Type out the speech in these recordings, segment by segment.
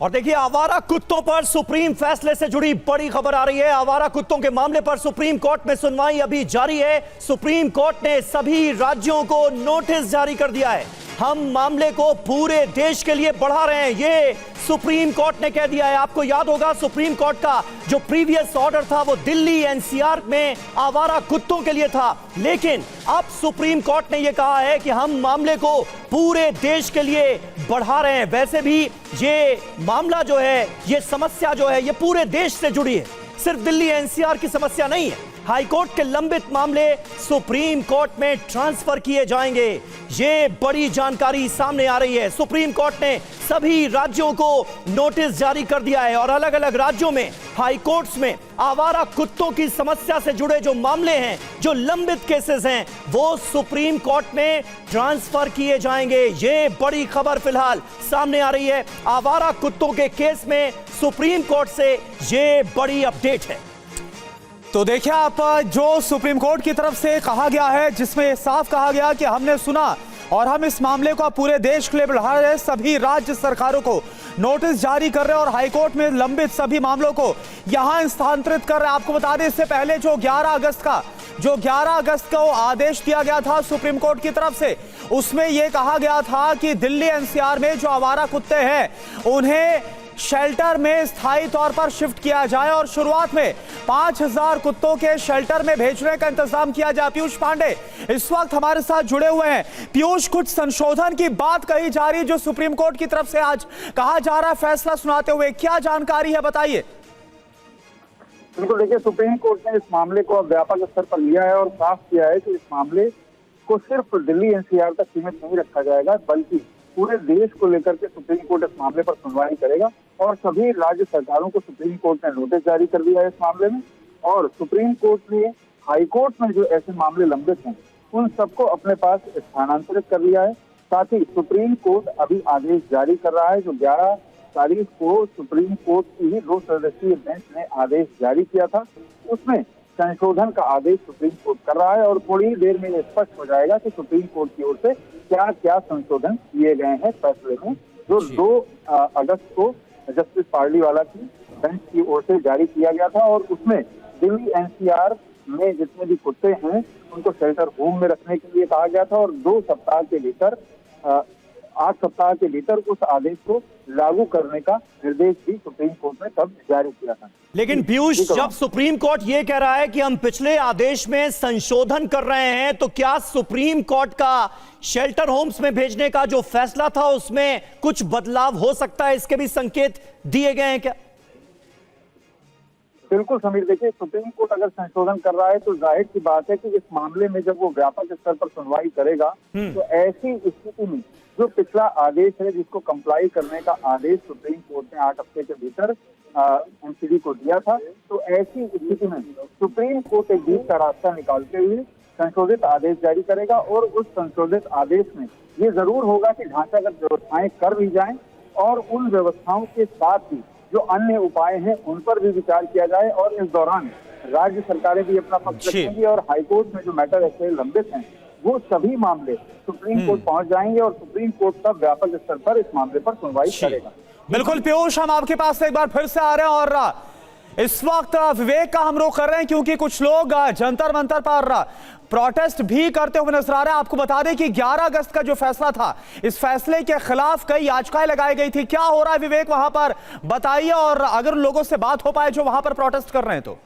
और देखिए, आवारा कुत्तों पर सुप्रीम फैसले से जुड़ी बड़ी खबर आ रही है। आवारा कुत्तों के मामले पर सुप्रीम कोर्ट में सुनवाई अभी जारी है। सुप्रीम कोर्ट ने सभी राज्यों को नोटिस जारी कर दिया है। हम मामले को पूरे देश के लिए बढ़ा रहे हैं, ये सुप्रीम कोर्ट ने कह दिया है। आपको याद होगा, सुप्रीम कोर्ट का जो प्रीवियस ऑर्डर था वो दिल्ली एनसीआर में आवारा कुत्तों के लिए था, लेकिन अब सुप्रीम कोर्ट ने यह कहा है कि हम मामले को पूरे देश के लिए बढ़ा रहे हैं। वैसे भी ये मामला जो है, ये समस्या जो है, ये पूरे देश से जुड़ी है, सिर्फ दिल्ली एनसीआर की समस्या नहीं है। हाईकोर्ट के लंबित मामले सुप्रीम कोर्ट में ट्रांसफर किए जाएंगे, ये बड़ी जानकारी सामने आ रही है। सुप्रीम कोर्ट ने सभी राज्यों को नोटिस जारी कर दिया है और अलग अलग राज्यों में हाई कोर्ट्स में आवारा कुत्तों की समस्या से जुड़े जो मामले हैं, जो लंबित केसेस हैं, वो सुप्रीम कोर्ट में ट्रांसफर किए जाएंगे। ये बड़ी खबर फिलहाल सामने आ रही है। आवारा कुत्तों के केस में सुप्रीम कोर्ट से ये बड़ी अपडेट है। तो देखिए आप, जो सुप्रीम कोर्ट की तरफ से कहा गया है, जिसमें साफ कहा गया कि हमने सुना और हम इस मामले को पूरे देश के लिए बढ़ा रहे हैं, सभी राज्य सरकारों को नोटिस जारी कर रहे हैं और हाईकोर्ट में लंबित सभी मामलों को यहां स्थानांतरित कर रहे हैं। आपको बता दें, इससे पहले जो 11 अगस्त को आदेश दिया गया था सुप्रीम कोर्ट की तरफ से, उसमें यह कहा गया था कि दिल्ली एनसीआर में जो आवारा कुत्ते हैं उन्हें शेल्टर में स्थायी तौर पर शिफ्ट किया जाए और शुरुआत में 5000 कुत्तों के शेल्टर में भेजने का इंतजाम किया जाए। पीयूष पांडे इस वक्त हमारे साथ जुड़े हुए हैं। पीयूष, कुछ संशोधन की बात कही जा रही है जो सुप्रीम कोर्ट की तरफ से आज कहा जा रहा है फैसला सुनाते हुए, क्या जानकारी है, बताइए। बिल्कुल, देखिए, सुप्रीम कोर्ट ने इस मामले को व्यापक स्तर पर लिया है और साफ किया है कि इस मामले को सिर्फ दिल्ली एनसीआर तक सीमित नहीं रखा जाएगा, बल्कि पूरे देश को लेकर के सुप्रीम कोर्ट इस मामले पर सुनवाई करेगा और सभी राज्य सरकारों को सुप्रीम कोर्ट ने नोटिस जारी कर दिया है इस मामले में। और सुप्रीम कोर्ट ने हाई कोर्ट में जो ऐसे मामले लंबित हैं उन सबको अपने पास स्थानांतरित कर लिया है। साथ ही सुप्रीम कोर्ट अभी आदेश जारी कर रहा है। जो 11 तारीख को सुप्रीम कोर्ट की ही 2 सदस्यीय बेंच ने आदेश जारी किया था, उसमें संशोधन का आदेश सुप्रीम कोर्ट कर रहा है और थोड़ी ही देर में ये स्पष्ट हो जाएगा कि सुप्रीम कोर्ट की ओर से क्या क्या संशोधन किए गए हैं फैसले में, जो 2 अगस्त को जस्टिस पार्लीवाला की बेंच की ओर से जारी किया गया था। और उसमें दिल्ली एनसीआर में जितने भी कुत्ते हैं उनको शेल्टर होम में रखने के लिए कहा गया था और 2 सप्ताह के भीतर 8 सप्ताह के भीतर उस आदेश को लागू करने का निर्देश भी सुप्रीम कोर्ट ने तब जारी किया था। लेकिन पीयूष, जब सुप्रीम कोर्ट ये कह रहा है कि हम पिछले आदेश में संशोधन कर रहे हैं, तो क्या सुप्रीम कोर्ट का शेल्टर होम्स में भेजने का जो फैसला था उसमें कुछ बदलाव हो सकता है? इसके भी संकेत दिए गए हैं क्या? बिल्कुल समीर, देखिए, सुप्रीम कोर्ट अगर संशोधन कर रहा है तो जाहिर सी बात है कि इस मामले में जब वो व्यापक स्तर पर सुनवाई करेगा तो ऐसी स्थिति में जो पिछला आदेश है, जिसको कंप्लाई करने का आदेश सुप्रीम कोर्ट ने 8 हफ्ते के भीतर एमसीडी को दिया था, तो ऐसी स्थिति में सुप्रीम कोर्ट एक बीच का रास्ता निकालते हुए संशोधित आदेश जारी करेगा और उस संशोधित आदेश में ये जरूर होगा कि ढांचागत व्यवस्थाएं कर ली जाएं और उन व्यवस्थाओं के साथ ही जो अन्य उपाय हैं उन पर भी विचार किया जाए। और इस दौरान राज्य सरकारें भी अपना पक्ष रखेंगी और हाईकोर्ट में जो मैटर ऐसे लंबित हैं वो सभी मामले सुप्रीम कोर्ट पहुंच जाएंगे और सुप्रीम कोर्ट का व्यापक स्तर पर इस मामले पर सुनवाई करेगा। बिल्कुल पीयूष, हम आपके पास एक बार फिर से आ रहे हैं और इस वक्त विवेक का हम रोक कर रहे हैं क्योंकि कुछ लोग जंतर मंतर पर प्रोटेस्ट भी करते हुए नजर आ रहे हैं। आपको बता दें कि 11 अगस्त का जो फैसला था, इस फैसले के खिलाफ कई याचिकाएं लगाई गई थी। क्या हो रहा है विवेक वहां पर, बताइए, और अगर लोगों से बात हो पाए जो वहां पर प्रोटेस्ट कर रहे हैं तो।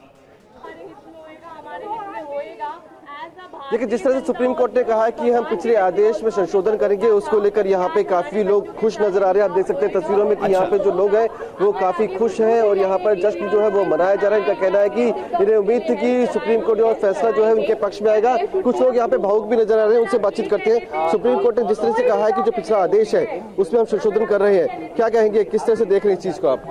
देखिए, जिस तरह से सुप्रीम कोर्ट ने कहा है कि हम पिछले आदेश में संशोधन करेंगे, उसको लेकर यहाँ पे काफी लोग खुश नजर आ रहे हैं। आप देख सकते हैं तस्वीरों में कि यहाँ पे जो लोग हैं वो काफी खुश हैं और यहाँ पर जश्न जो है वो मनाया जा रहा है। इनका कहना है कि इन्हें उम्मीद थी कि सुप्रीम कोर्ट और फैसला जो है उनके पक्ष में आएगा। कुछ लोग यहाँ पे भावुक भी नजर आ रहे हैं, उनसे बातचीत करते हैं। सुप्रीम कोर्ट ने जिस तरह से कहा है कि जो पिछला आदेश है उसमें हम संशोधन कर रहे हैं, क्या कहेंगे, किस तरह से देख रहे हैं इस चीज को आप?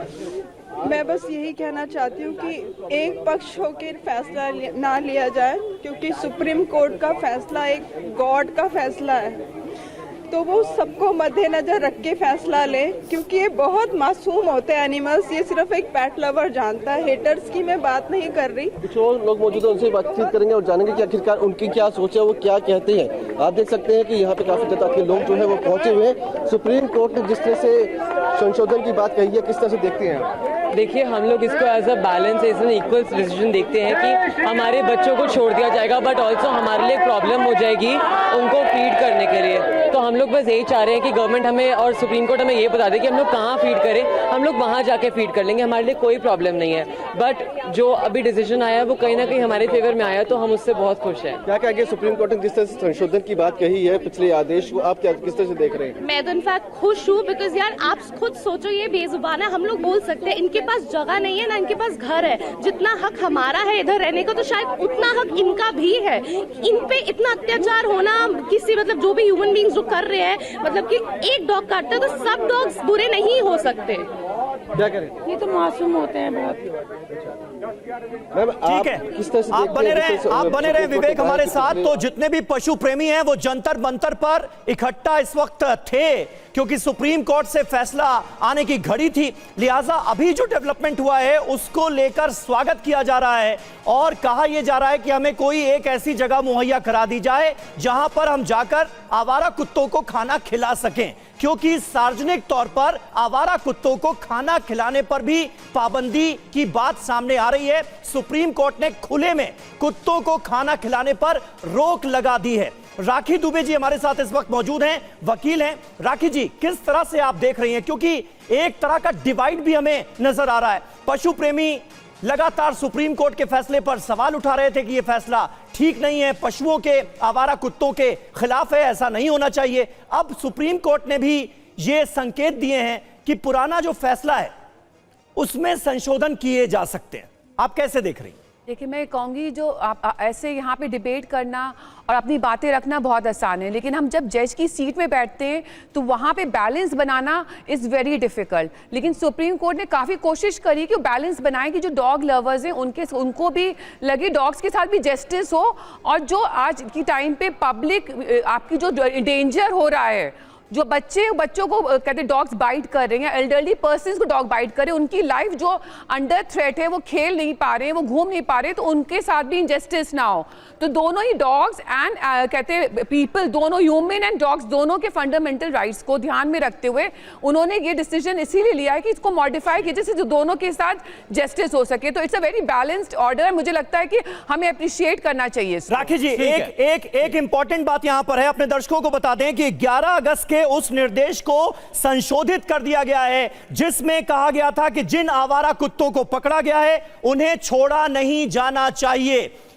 मैं बस यही कहना चाहती हूँ कि एक पक्ष होकर फैसला ना लिया जाए, क्योंकि सुप्रीम कोर्ट का फैसला एक गॉड का फैसला है, तो वो सबको मद्देनजर रख के फैसला ले, क्योंकि ये बहुत मासूम होते हैं एनिमल्स। ये सिर्फ एक पेट लवर जानता है, हेटर्स की मैं बात नहीं कर रही। कुछ और लोग मौजूद हैं, उनसे बातचीत करेंगे और जानेंगे कि आखिरकार उनकी क्या सोच है, वो क्या कहते हैं। आप देख सकते हैं कि यहाँ पे काफी तादाद के लोग जो है वो पहुंचे हुए हैं। सुप्रीम कोर्ट ने जिस तरह से संशोधन की बात कही है, किस तरह से देखते हैं आप? देखिए, हम लोग इसको as a balance as an equal decision देखते हैं कि हमारे बच्चों को छोड़ दिया जाएगा, बट ऑल्सो हमारे लिए प्रॉब्लम हो जाएगी उनको फीड करने के लिए। तो हम लोग बस यही चाह रहे हैं कि गवर्नमेंट हमें और सुप्रीम कोर्ट हमें ये बता दे कि हम लोग कहाँ फीड करें, हम लोग वहाँ जाके फीड कर लेंगे, हमारे लिए कोई प्रॉब्लम नहीं है। बट जो अभी डिसीजन आया वो कहीं ना कहीं हमारे फेवर में आया, तो हम उससे बहुत खुश हैं। क्या कहेंगे, सुप्रीम कोर्ट ने जिस तरह से संशोधन की बात कही है पिछले आदेश को, आप क्या किस तरह से देख रहे हैं? मैं तो इनफैक्ट खुश हूँ, बिकॉज यार आप खुद सोचो, ये बेजुबान है, हम लोग बोल सकते हैं, इनके पास जगह नहीं है ना इनके पास घर है। जितना हक हमारा है इधर रहने का, तो शायद उतना हक इनका भी है। इन पे इतना अत्याचार होना, किसी मतलब जो भी ह्यूमन बीइंग्स जो कर रहे हैं, मतलब कि एक डॉग काटता है तो सब डॉग्स बुरे नहीं हो सकते। क्या करें? ये तो मासूम होते हैं बहुत। मैम, ठीक है, किस तरह से आप देखते हैं आप बने रहे विवेक हमारे साथ। कितने- तो जितने भी पशु प्रेमी हैं वो जंतर मंतर पर इकट्ठा इस वक्त थे, क्योंकि सुप्रीम कोर्ट से फैसला आने की घड़ी थी। लिहाजा अभी जो डेवलपमेंट हुआ है उसको लेकर स्वागत किया जा रहा है और कहा यह जा रहा है कि हमें कोई एक ऐसी जगह मुहैया करा दी जाए जहां पर हम जाकर आवारा कुत्तों को खाना खिला सकें, क्योंकि सार्वजनिक तौर पर आवारा कुत्तों को खाना खिलाने पर भी पाबंदी की बात सामने आ रही है। सुप्रीम कोर्ट ने खुले में कुत्तों को खाना खिलाने पर रोक लगा दी है। राखी दुबे जी हमारे साथ इस वक्त मौजूद हैं, वकील हैं। राखी जी, किस तरह से आप देख रही हैं, क्योंकि एक तरह का डिवाइड भी हमें नजर आ रहा है। पशु प्रेमी लगातार सुप्रीम कोर्ट के फैसले पर सवाल उठा रहे थे कि यह फैसला ठीक नहीं है, पशुओं के, आवारा कुत्तों के खिलाफ है, ऐसा नहीं होना चाहिए। अब सुप्रीम कोर्ट ने भी यह संकेत दिए हैं कि पुराना जो फैसला है उसमें संशोधन किए जा सकते हैं। आप कैसे देख रही हैं? देखिए, मैं कहूँगी जो आप ऐसे यहाँ पे डिबेट करना और अपनी बातें रखना बहुत आसान है, लेकिन हम जब जज की सीट में बैठते हैं तो वहाँ पे balance banana is very difficult. लेकिन सुप्रीम कोर्ट ने काफ़ी कोशिश करी कि वो बैलेंस बनाए कि जो डॉग लवर्स हैं उनको भी लगे डॉग्स के साथ भी जस्टिस हो, और जो आज की टाइम पे पब्लिक आपकी जो डेंजर हो रहा है, जो बच्चों को कहते डॉग्स बाइट कर रहे हैं, एल्डरली पर्सन्स को डॉग बाइट कर रहे हैं, उनकी लाइफ जो अंडर थ्रेट है, वो खेल नहीं पा रहे हैं, वो घूम नहीं पा रहे, तो उनके साथ भी इनजस्टिस ना हो। तो दोनों ही डॉग्स एंड कहते पीपल, दोनों ह्यूमन एंड डॉग्स, दोनों के फंडामेंटल राइट्स को ध्यान में रखते हुए उन्होंने ये डिसीजन इसीलिए लिया है कि इसको मॉडिफाई कीजिए जिससे दोनों के साथ जस्टिस हो सके। तो it's a very balanced order, मुझे लगता है कि हमें अप्रिशिएट करना चाहिए। राखी जी, एक इंपॉर्टेंट बात यहां पर है, अपने दर्शकों को बता दें कि 11 अगस्त के उस निर्देश को संशोधित कर दिया गया है जिसमें कहा गया था कि जिन आवारा कुत्तों को पकड़ा गया है उन्हें छोड़ा नहीं जाना चाहिए।